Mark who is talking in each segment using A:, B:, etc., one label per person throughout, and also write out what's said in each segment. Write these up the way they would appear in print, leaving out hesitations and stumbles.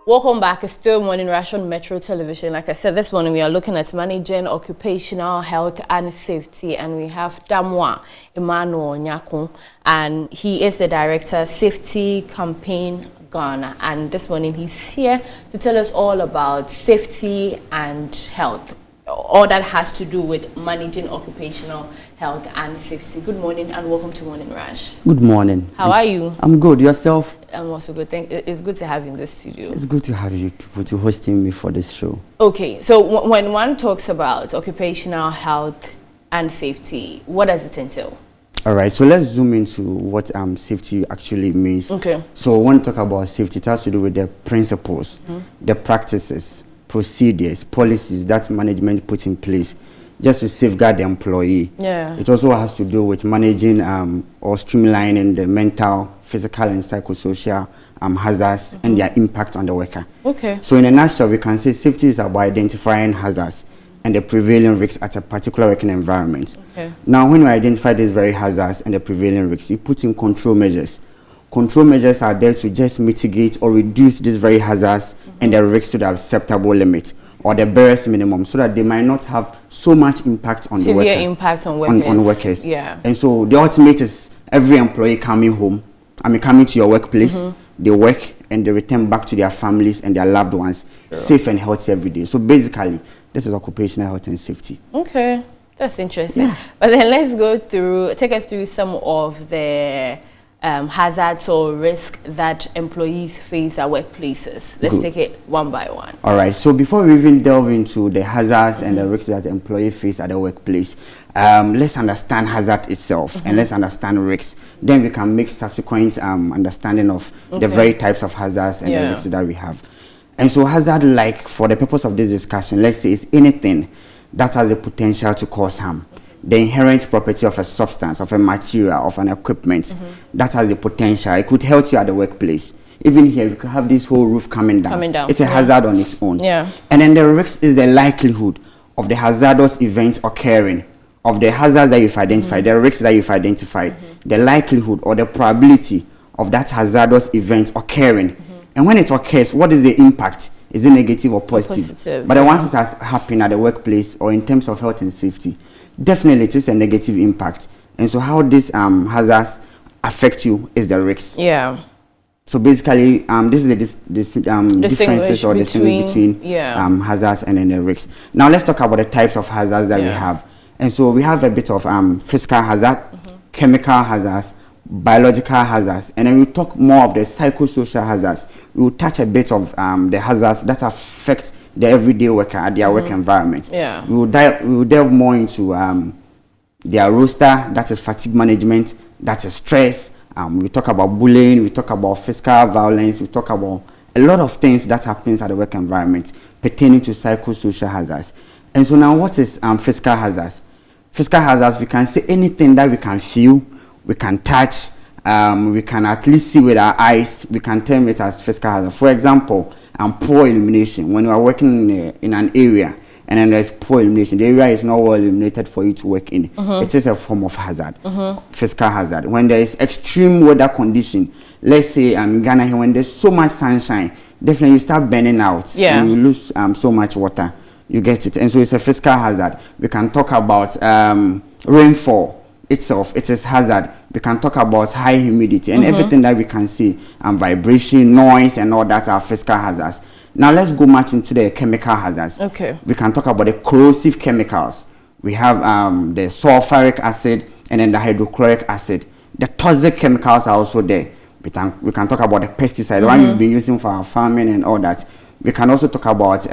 A: Welcome back. It's still Morning Rush on Metro Television. Like I said, this morning we are looking at managing occupational health and safety, and we have Damwa Emmanuel Nyakun, and he is the director, Safety Campaign Ghana. And this morning he's here to tell us all about safety and health, all that has to do with managing occupational health and safety. Good morning and welcome to Morning Rush.
B: Good morning.
A: How are you?
B: I'm good. Yourself?
A: I'm also good. It's good to have you in the studio.
B: It's good to have you people to hosting me for this show.
A: Okay, so when one talks about occupational health and safety, what does it entail?
B: All right, so let's zoom into what safety actually means.
A: Okay.
B: So when we talk about safety, it has to do with the principles, the practices, procedures, policies that management put in place just to safeguard the employee.
A: Yeah.
B: It also has to do with managing or streamlining the mental, physical, and psychosocial hazards and their impact on the worker.
A: Okay.
B: So in a nutshell, we can say safety is about identifying hazards and the prevailing risks at a particular working environment.
A: Okay.
B: Now, when we identify these very hazards and the prevailing risks, you put in control measures. Control measures are there to just mitigate or reduce these very hazards and the risks to the acceptable limit or the barest minimum, so that they might not have so much impact on the worker.
A: Severe impact on workers.
B: On workers.
A: Yeah.
B: And so the ultimate is every employee coming home, coming to your workplace, they work and they return back to their families and their loved ones, safe and healthy every day. So basically, this is occupational health and safety.
A: Okay, that's interesting.
B: Yeah.
A: But then let's take us through some of the hazards or risks that employees face at workplaces. Let's take it one by one.
B: All right, so before we even delve into the hazards and the risks that the employee face at the workplace, let's understand hazard itself and let's understand risks. Then we can make subsequent understanding of the very types of hazards and the risks that we have. And so hazard, like for the purpose of this discussion, let's say is anything that has the potential to cause harm. The inherent property of a substance, of a material, of an equipment that has the potential. It could hurt you at the workplace. Even here, you could have this whole roof coming down. It's a hazard on its own.
A: Yeah.
B: And then the risk is the likelihood of the hazardous events occurring, of the hazard that you've identified, the risks that you've identified, the likelihood or the probability of that hazardous event occurring. And when it occurs, what is the impact? Is it negative or positive? But once it has happened at the workplace or in terms of health and safety, definitely it is a negative impact. And so how these hazards affect you is the risk.
A: Yeah.
B: So basically, this is the differences or distinction between hazards and then the risks. Now let's talk about the types of hazards that we have. And so we have a bit of physical hazard, chemical hazards, biological hazards, and then we'll talk more of the psychosocial hazards. We will touch a bit of the hazards that affect the everyday worker at their work environment.
A: Yeah.
B: We will delve more into their roster, that is fatigue management, that is stress. We talk about bullying, we talk about physical violence, we talk about a lot of things that happens at the work environment pertaining to psychosocial hazards. And so now what is physical hazards? Physical hazards, we can say anything that we can feel, we can touch, we can at least see with our eyes, we can term it as physical hazard. For example, poor illumination. When you are working in an area and then there's poor illumination, the area is not well illuminated for you to work in. It is a form of hazard, physical hazard. When there is extreme weather condition, let's say in Ghana here, when there's so much sunshine, definitely you start burning out and you lose so much water. You get it. And so it's a physical hazard. We can talk about rainfall itself. It is hazard. We can talk about high humidity and everything that we can see, vibration, noise, and all that are physical hazards. Now let's go much into the chemical hazards. Okay. We can talk about the corrosive chemicals. We have the sulfuric acid and then the hydrochloric acid. The toxic chemicals are also there. We can talk about the pesticide, the one you've been using for our farming and all that. We can also talk about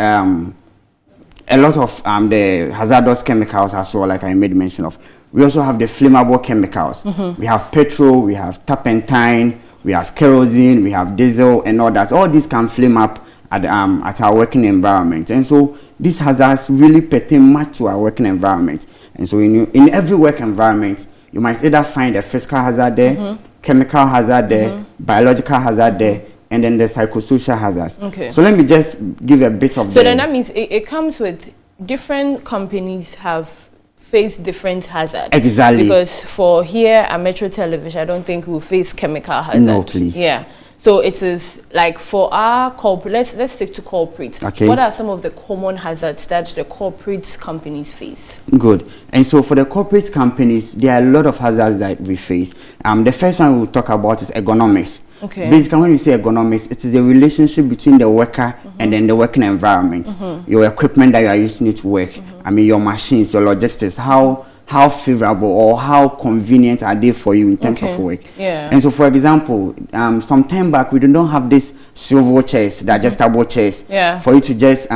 B: a lot of the hazardous chemicals as well, like I made mention of. We also have the flammable chemicals. We have petrol, we have turpentine, we have kerosene, we have diesel and all that. All these can flame up at our working environment. And so these hazards really pertain much to our working environment. And so in every work environment, you might either find a physical hazard there, chemical hazard there, biological hazard there, and then the psychosocial hazards. Okay. So let me just give a bit of.
A: So then that means it comes with different companies have faced different hazards.
B: Exactly.
A: Because for here at Metro Television, I don't think we'll face chemical hazard.
B: No, please.
A: Yeah. So it is like for our corporate, let's stick to corporate.
B: Okay.
A: What are some of the common hazards that the corporate companies face?
B: Good. And so for the corporate companies, there are a lot of hazards that we face. The first one we'll talk about is ergonomics.
A: Okay.
B: Basically, when you say ergonomics, it is the relationship between the worker and then the working environment. Your equipment that you are using it to work. I mean, your machines, your logistics, how favorable or how convenient are they for you in terms of work.
A: Yeah.
B: And so, for example, some time back, we don't have these swivel chairs, the adjustable chairs, for you to just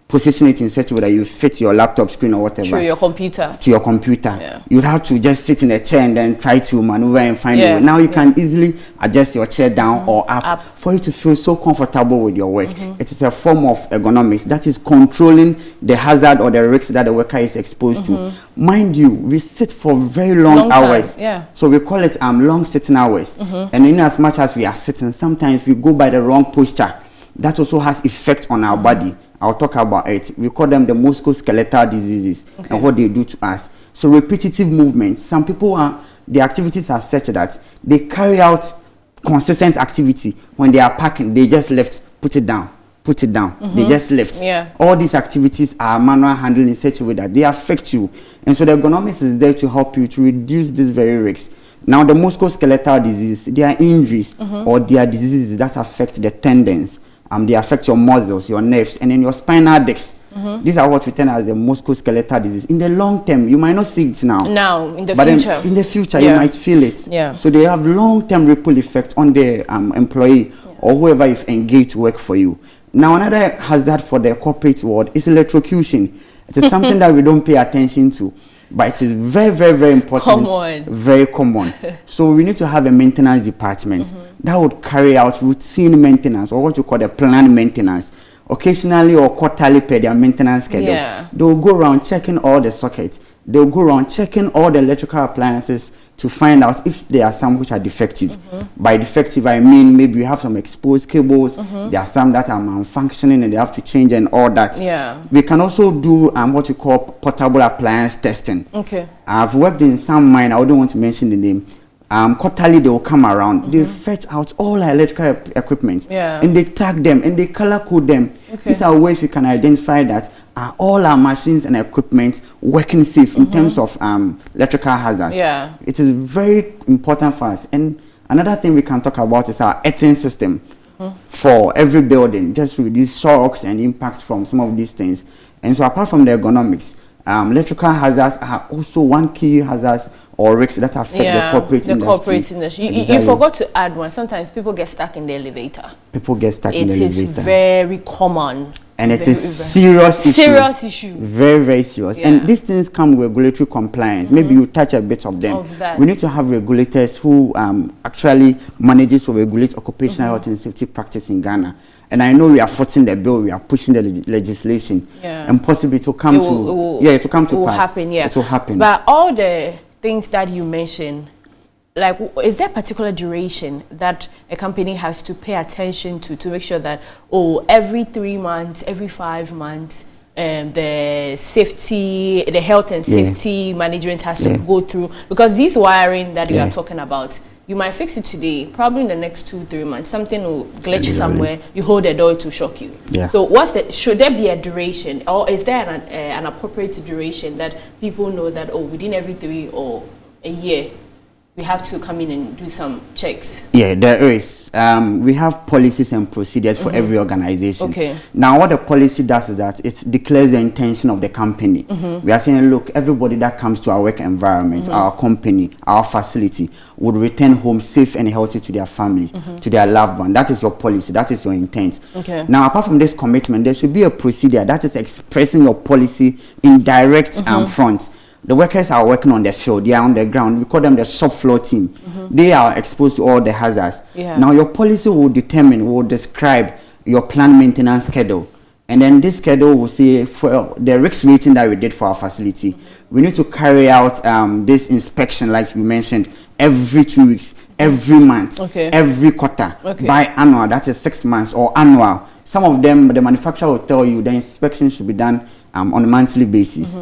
B: position it in such a way that you fit your laptop screen or whatever.
A: Through your computer.
B: To your computer.
A: Yeah.
B: You'd have to just sit in a chair and then try to maneuver and find a way. Now you can easily adjust your chair down or up for you to feel so comfortable with your work. It is a form of ergonomics that is controlling the hazard or the risks that the worker is exposed to. Mind you, we sit for very long hours. So we call it long sitting hours. And in as much as we are sitting, sometimes we go by the wrong posture. That also has effect on our body. I'll talk about it. We call them the musculoskeletal diseases and what they do to us. So repetitive movements. Some people the activities are such that they carry out consistent activity. When they are packing, they just lift, put it down, they just lift. All these activities are manual handling in such a way that they affect you. And so the ergonomics is there to help you to reduce these very risks. Now the musculoskeletal disease, they are injuries or they are diseases that affect the tendons. They affect your muscles, your nerves, and then your spinal discs. These are what we term as the musculoskeletal disease. In the long term, you might not see it now.
A: In the future.
B: In the future, you might feel it. So they have long-term ripple effect on the employee or whoever you've engaged to work for you. Now, another hazard for the corporate world is electrocution. It is something that we don't pay attention to, but it is very, very, very important. Very common. So we need to have a maintenance department that would carry out routine maintenance, or what you call the planned maintenance, occasionally or quarterly per their maintenance schedule. They will go around checking all the sockets. They will go around checking all the electrical appliances to find out if there are some which are defective. By defective, I mean maybe you have some exposed cables. There are some that are malfunctioning and they have to change and all that. We can also do what you call portable appliance testing. I've worked in some mine. I wouldn't want to mention the name. Quarterly they will come around. They fetch out all our electrical equipment and they tag them and they color code them. These are ways we can identify that are all our machines and equipment working safe in terms of electrical hazards. It is very important for us. And another thing we can talk about is our earthing system for every building, just to reduce shocks and impacts from some of these things. And so apart from the ergonomics, electrical hazards are also one key hazards or risks that affect the corporate industry.
A: You forgot to add one. Sometimes people get stuck in the elevator.
B: It
A: is very common.
B: And it is serious issue. Very, very serious. And these things come with regulatory compliance. Maybe you touch a bit of them. We need to have regulators who actually manages to regulate occupational health and safety practice in Ghana. And I know we are footing the bill, we are pushing the legislation, and possibly to come it will happen.
A: But all the things that you mentioned, like, is there a particular duration that a company has to pay attention to make sure that, every 3 months, every 5 months, the health and safety management has to go through? Because this wiring that you are talking about, you might fix it today, probably in the next 2-3 months, something will glitch somewhere, you hold the door to shock you. So should there be a duration, or is there an appropriate duration that people know that, within every 3 or a year, we have to come in and do some checks?
B: There is. We have policies and procedures for every organization. Now, what the policy does is that it declares the intention of the company. We are saying, look, everybody that comes to our work environment, our company, our facility, would return home safe and healthy to their family, to their loved one. That is your policy. That is your intent. Now, apart from this commitment, there should be a procedure that is expressing your policy in direct front. The workers are working on the field, they are on the ground. We call them the shop floor team. They are exposed to all the hazards. Now your policy will describe your planned maintenance schedule. And then this schedule will say, for the risk rating that we did for our facility, we need to carry out this inspection, like you mentioned, every 2 weeks, every month, every quarter, biannual, that is 6 months, or annual. Some of them, the manufacturer will tell you the inspection should be done on a monthly basis.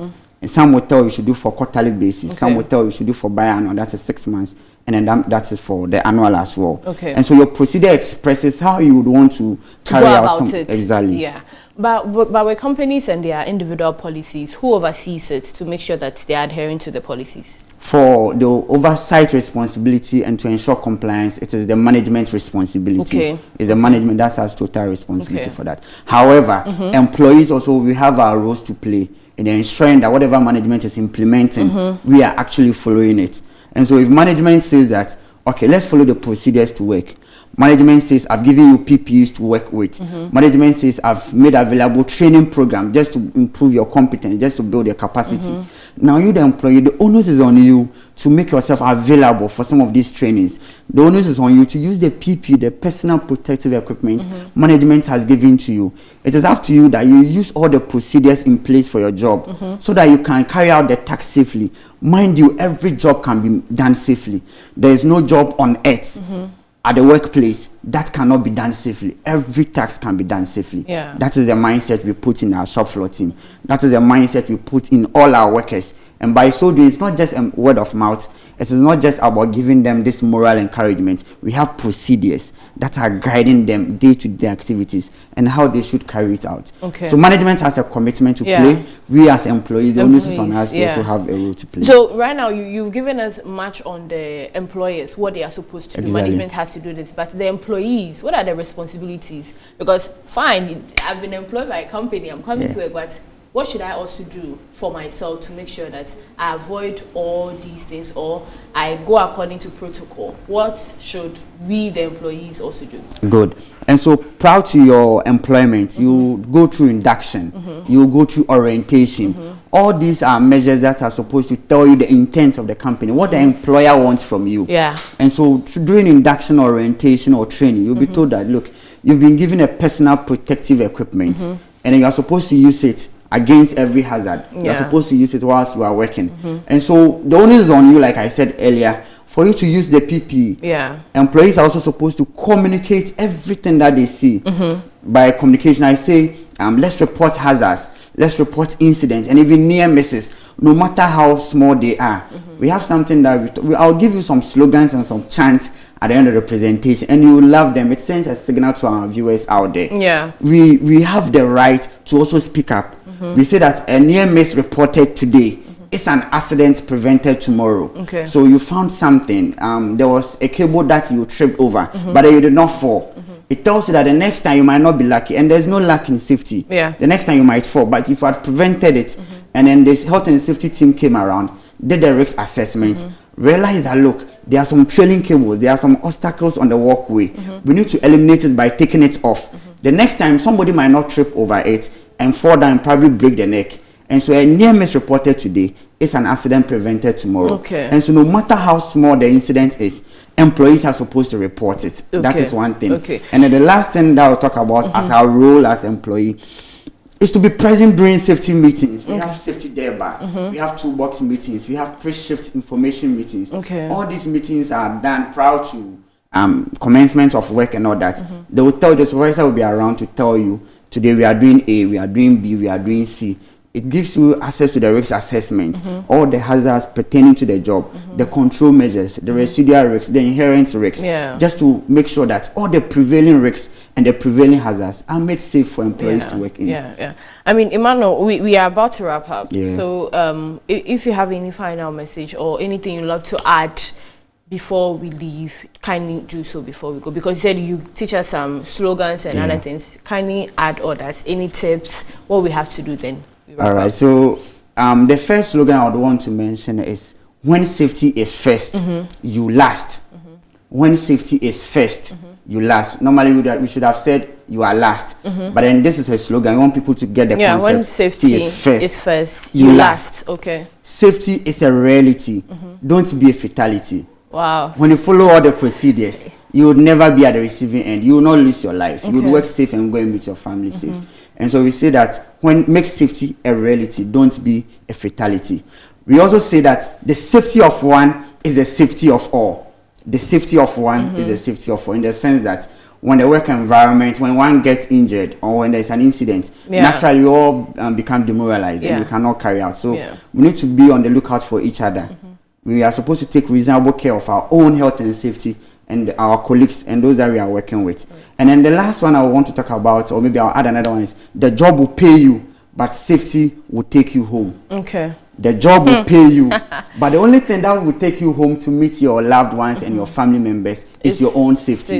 B: And some will tell you should do for quarterly basis. Some will tell you should do for biannual, that is 6 months. And then that is for the annual as well.
A: Okay.
B: And so your procedure expresses how you would want to carry out it. Exactly.
A: Yeah. But with companies and their individual policies, who oversees it to make sure that they are adhering to the policies?
B: For the oversight responsibility and to ensure compliance, it is the management responsibility.
A: Okay.
B: It's the management that has total responsibility for that. However, employees also, we have our roles to play in ensuring that whatever management is implementing, we are actually following it. And so if management says that, okay, let's follow the procedures to work. Management says, I've given you PPEs to work with. Management says, I've made available training program just to improve your competence, just to build your capacity. Now you, the employee, the onus is on you to make yourself available for some of these trainings. The onus is on you to use the PPE, the personal protective equipment management has given to you. It is up to you that you use all the procedures in place for your job so that you can carry out the task safely. Mind you, every job can be done safely. There is no job on earth at the workplace that cannot be done safely. Every task can be done safely.
A: Yeah.
B: That is the mindset we put in our shop floor team. That is the mindset we put in all our workers. And by so doing, it's not just a word of mouth. It is not just about giving them this moral encouragement. We have procedures that are guiding them day-to-day activities and how they should carry it out.
A: Okay.
B: So management has a commitment to play. We as employees, the onus is on us to also have a role to play.
A: So right now, you've given us much on the employers, what they are supposed to do. Management has to do this. But the employees, what are the responsibilities? Because fine, I've been employed by a company. I'm coming to work, but what should I also do for myself to make sure that I avoid all these things or I go according to protocol? What should we, the employees, also do?
B: Good. And so prior to your employment, you go through induction, you go through orientation. All these are measures that are supposed to tell you the intent of the company, what the employer wants from you.
A: Yeah.
B: And so during induction, orientation, or training, you'll be told that, look, you've been given a personal protective equipment and then you are supposed to use it against every hazard. You're supposed to use it whilst you are working. And so the onus is on you, like I said earlier, for you to use the PPE.
A: Yeah.
B: Employees are also supposed to communicate everything that they see. By communication, I say, let's report hazards, let's report incidents, and even near misses, no matter how small they are. We have something that I'll give you some slogans and some chants at the end of the presentation, and you will love them. It sends a signal to our viewers out there.
A: Yeah.
B: We have the right to also speak up. We say that a near miss reported today is an accident prevented tomorrow.
A: Okay.
B: So you found something. There was a cable that you tripped over, but then you did not fall. It tells you that the next time you might not be lucky, and there's no luck in safety.
A: Yeah.
B: The next time you might fall, but if you had prevented it, and then this health and safety team came around, did the risk assessment, realized that look, there are some trailing cables, there are some obstacles on the walkway. We need to eliminate it by taking it off. The next time somebody might not trip over it and fall down and probably break the neck. And so a near miss reported today is an accident prevented tomorrow.
A: Okay.
B: And so no matter how small the incident is, employees are supposed to report it.
A: Okay.
B: That is one thing.
A: Okay.
B: And then the last thing that I'll talk about as our role as employee is to be present during safety meetings. We have safety day bar, we have toolbox meetings, we have pre-shift information meetings.
A: Okay.
B: All these meetings are done prior to commencement of work and all that. They will tell you, the supervisor will be around to tell you, today we are doing A, we are doing B, we are doing C. It gives you access to the risk assessment, all the hazards pertaining to the job, the control measures, the residual risks, the inherent risks, just to make sure that all the prevailing risks and the prevailing hazards are made safe for employees to work in.
A: I mean, Emmanuel, we are about to wrap up.
B: Yeah.
A: So if you have any final message or anything you'd love to add before we leave, kindly do so before we go. Because you said you teach us some slogans and other things. Kindly add all that. Any tips, what we have to do then?
B: All right. So the first slogan I would want to mention is, when safety is first, you last. When safety is first, you last. Normally we should have said you are last. But then this is a slogan. I want people to get the concept.
A: When safety is first, you last. Okay.
B: Safety is a reality. Don't be a fatality.
A: Wow.
B: When you follow all the procedures, you would never be at the receiving end. You will not lose your life. You would work safe and go and meet your family safe. And so we say that make safety a reality, don't be a fatality. We also say that the safety of one is the safety of all. The safety of one is the safety of all, in the sense that when the work environment, when one gets injured or when there's an incident, naturally we all become demoralized and we cannot carry out. So we need to be on the lookout for each other. We are supposed to take reasonable care of our own health and safety and our colleagues and those that we are working with. And then the last one I want to talk about, or maybe I'll add another one, is the job will pay you, but safety will take you home.
A: Okay.
B: The job will pay you, but the only thing that will take you home to meet your loved ones and your family members is your own safety.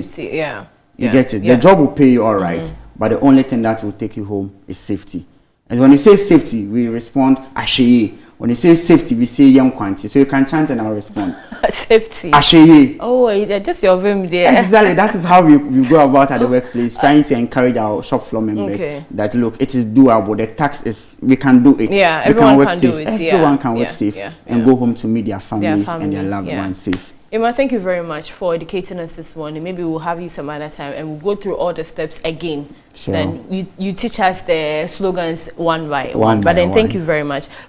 B: You get it? The job will pay you all right, but the only thing that will take you home is safety. And when you say safety, we respond, Asheye. When you say safety, we say young quantity. So you can chant and I'll respond.
A: Safety.
B: Asheye.
A: Oh, just your vim there.
B: Exactly. That is how we go about at the workplace, trying to encourage our shop floor members that look, it is doable. The tax is, we can do it.
A: Yeah,
B: we
A: everyone can do it.
B: Everyone can work safe and go home to meet their families and their loved ones safe.
A: Emma, thank you very much for educating us this morning. Maybe we'll have you some other time and we'll go through all the steps again. Sure. Then you teach us the slogans one by one. But then thank you very much.